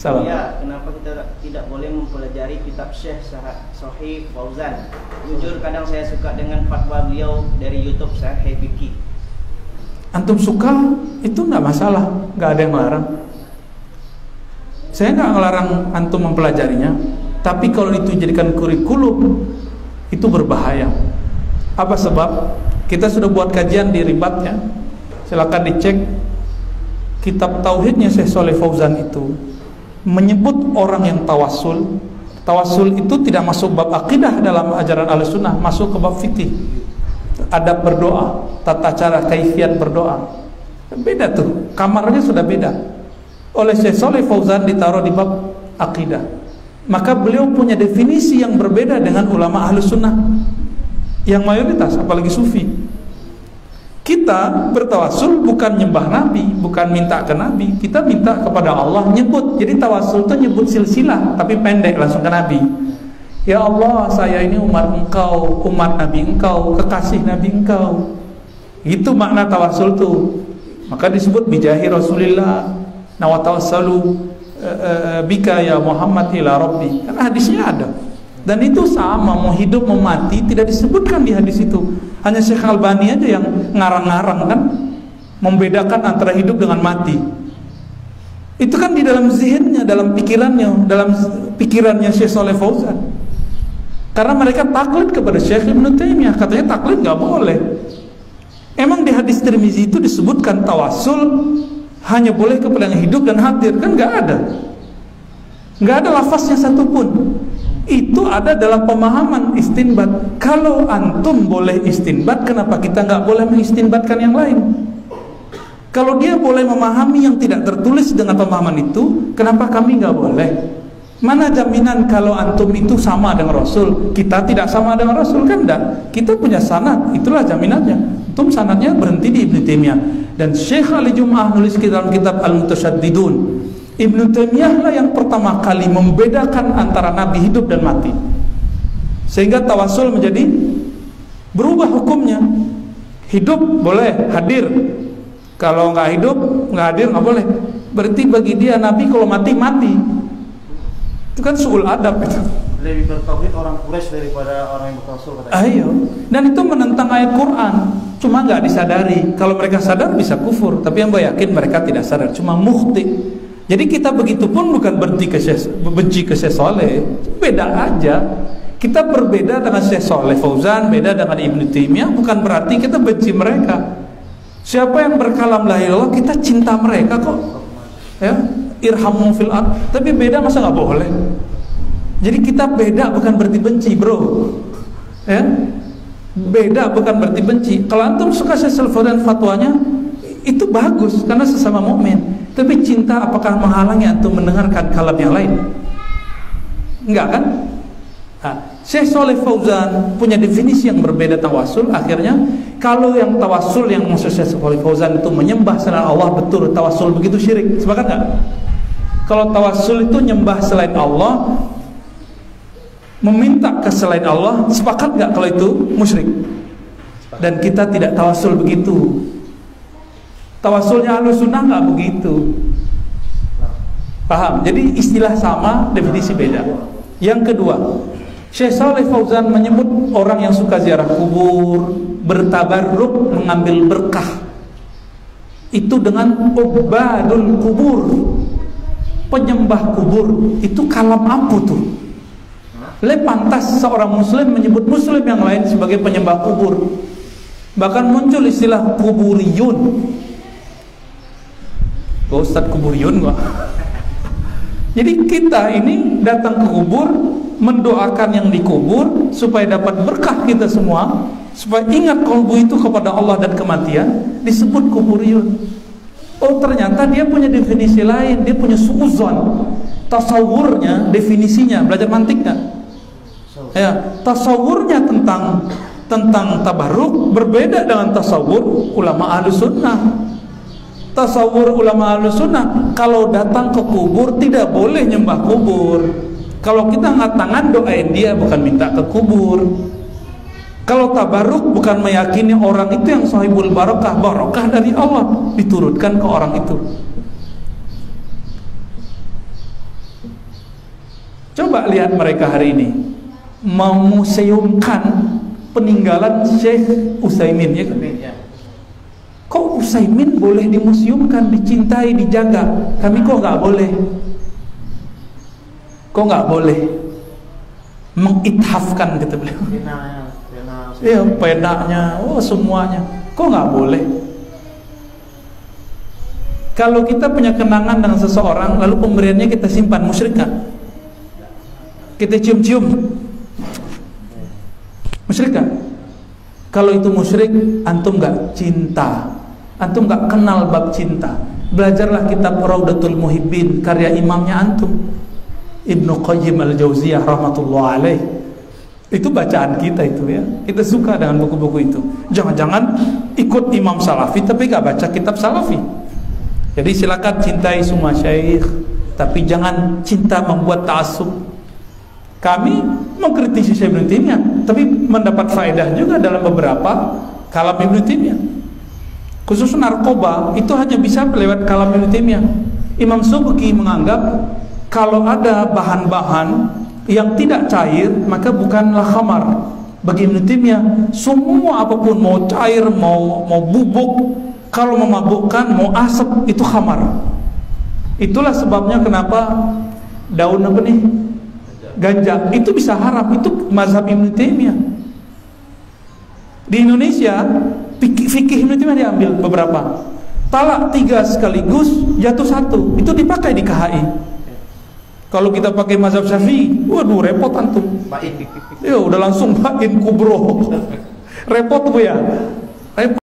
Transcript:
Salam. Ya, kenapa kita tidak boleh mempelajari kitab Syekh Sahih Fauzan? Jujur kadang saya suka dengan fatwa beliau dari YouTube Sahih Fikih. Antum suka itu nggak masalah, nggak ada yang melarang. Saya nggak ngelarang antum mempelajarinya, tapi kalau itu dijadikan kurikulum itu berbahaya. Apa sebab? Kita sudah buat kajian di Ribatnya. Silakan dicek kitab tauhidnya Syekh Shalih Fauzan itu menyebut orang yang tawassul. Tawassul itu tidak masuk bab akidah dalam ajaran Ahlussunnah, masuk ke bab fikih. Adab berdoa, tata cara kaifiat berdoa. Beda tuh, kamarnya sudah beda. Oleh Syekh Shalih Fauzan ditaruh di bab akidah. Maka beliau punya definisi yang berbeda dengan ulama Ahlussunnah yang mayoritas, apalagi sufi. Kita bertawassul bukan nyembah Nabi, bukan minta ke Nabi, kita minta kepada Allah, nyebut. Jadi tawassul itu nyebut silsilah, tapi pendek langsung ke Nabi. Ya Allah, saya ini umat engkau, umat Nabi engkau, kekasih Nabi engkau. Itu makna tawassul tuh. Maka disebut bijahi Rasulillah, nawatawassalu bika ya Muhammad ila Rabbi. Kan hadisnya ada. Dan itu sama, mau hidup mau mati tidak disebutkan di hadis itu. Hanya Syekh Albani aja yang ngarang-ngarang kan, membedakan antara hidup dengan mati. Itu kan di dalam zihinnya, dalam pikirannya Syekh Shalih Fauzan. Karena mereka taklid kepada Syekh Ibnu Taimiyah, katanya taklid nggak boleh. Emang di hadis Tirmizi itu disebutkan tawassul hanya boleh kepada yang hidup dan hadir, kan nggak ada. Nggak ada lafaznya satupun. Itu ada dalam pemahaman istinbat. Kalau antum boleh istinbat, kenapa kita nggak boleh mengistinbatkan yang lain? Kalau dia boleh memahami yang tidak tertulis dengan pemahaman itu, kenapa kami nggak boleh? Mana jaminan kalau antum itu sama dengan Rasul, kita tidak sama dengan Rasul? Kan enggak. Kita punya sanad, itulah jaminannya. Antum sanadnya berhenti di Ibnu Taimiyah. Dan Syekh Ali Jum'ah nulis dalam kitab Al-Mutasyaddidun, Ibnu Taimiyah lah yang pertama kali membedakan antara Nabi hidup dan mati, sehingga tawassul menjadi berubah hukumnya. Hidup boleh hadir, kalau nggak hidup nggak hadir nggak boleh. Berarti bagi dia Nabi kalau mati mati. Itu kan suul adab itu. Lebih bertauhid orang Quraisy daripada orang yang bertawassul katanya. Ayo, dan itu menentang ayat Quran. Cuma nggak disadari. Kalau mereka sadar bisa kufur, tapi yang gue yakin mereka tidak sadar, cuma mukhti. Jadi kita begitu pun bukan benci ke Syekh Shalih, beda aja. Kita berbeda dengan Syekh Shalih Fauzan, beda dengan Ibnu Taimiyah, bukan berarti kita benci mereka. Siapa yang berkalam la ilaha illallah, kita cinta mereka kok. Ya, irhamu fil ard. Tapi beda masa nggak boleh? Jadi kita beda bukan berarti benci, bro. Ya, beda bukan berarti benci. Kalau antum suka Syekh Shalih Fauzan fatwanya, itu bagus karena sesama mukmin. Tapi cinta apakah menghalangi antum mendengarkan kalam yang lain? Enggak kan? Nah, Syekh Shalih Fauzan punya definisi yang berbeda tawassul. Akhirnya kalau yang tawassul yang maksud Syekh Shalih Fauzan itu menyembah selain Allah, betul tawassul begitu syirik. Sepakat enggak? Kalau tawassul itu nyembah selain Allah, meminta ke selain Allah, sepakat enggak kalau itu musyrik? Dan kita tidak tawassul begitu. Tawassulnya Ahlussunnah nggak begitu. Paham? Jadi istilah sama, definisi beda. Yang kedua, Syekh Shalih Fauzan menyebut orang yang suka ziarah kubur, bertabarruk, mengambil berkah, itu dengan ubadul kubur, penyembah kubur. Itu kalam apa tuh? Pantas seorang muslim menyebut muslim yang lain sebagai penyembah kubur. Bahkan muncul istilah kuburiyun. Ustaz kuburiyun gua. Jadi kita ini datang ke kubur, mendoakan yang dikubur supaya dapat berkah kita semua, supaya ingat kalbu itu kepada Allah dan kematian, disebut kuburiyun. Oh ternyata dia punya definisi lain, dia punya suuzon. Tasawurnya, definisinya, belajar mantik nggak? Ya, tasawurnya tentang tabarruk berbeda dengan tasawur ulama Ahlussunnah. Tasawur ulama Ahlussunnah, kalau datang ke kubur tidak boleh nyembah kubur. Kalau kita angkat tangan doain dia, bukan minta ke kubur. Kalau tabarruk bukan meyakini orang itu yang sahibul barokah, barokah dari Allah diturunkan ke orang itu. Coba lihat mereka hari ini memuseumkan peninggalan Syekh Utsaimin, ya kan? Kok Utsaimin boleh dimuseumkan, dicintai, dijaga, kami kok nggak boleh? Kok nggak boleh? Mengithafkan, kata beliau. Iya, penanya, semuanya. Kok nggak boleh? Kalau kita punya kenangan dengan seseorang, lalu pemberiannya kita simpan, musyrik kan? Kita cium-cium, musyrik kan? Kalau itu musyrik, antum nggak cinta, antum nggak kenal bab cinta. Belajarlah kitab Raudatul Muhibbin, karya imamnya antum, Ibnu Qayyim al-Jauziyah rahmatullah alaih. Itu bacaan kita itu, ya. Kita suka dengan buku-buku itu. Jangan-jangan ikut imam salafi tapi gak baca kitab salafi. Jadi silakan cintai semua syekh, tapi jangan cinta membuat ta'assub. Kami mengkritisi Syekh Ibnu Taimiyah, tapi mendapat faedah juga dalam beberapa kalam Ibnu Taimiyah. Khusus narkoba itu hanya bisa lewat kalam Ibnu Taimiyah. Imam Subki menganggap kalau ada bahan-bahan yang tidak cair, maka bukanlah khamar. Bagi Ibnu Taimiyah, semua apapun, mau cair, mau bubuk, kalau memabukkan, mau asap, itu khamar. Itulah sebabnya kenapa daun apa nih? Ganja itu bisa haram. Itu mazhab Ibnu Taimiyah. Di Indonesia fikih Ibnu Taimiyah diambil beberapa. Talak 3 sekaligus, jatuh 1, itu dipakai di KHI. Kalau kita pakai mazhab Syafi'i, waduh repot antum. Ya udah langsung bain kubro. Repot bu ya. Repot.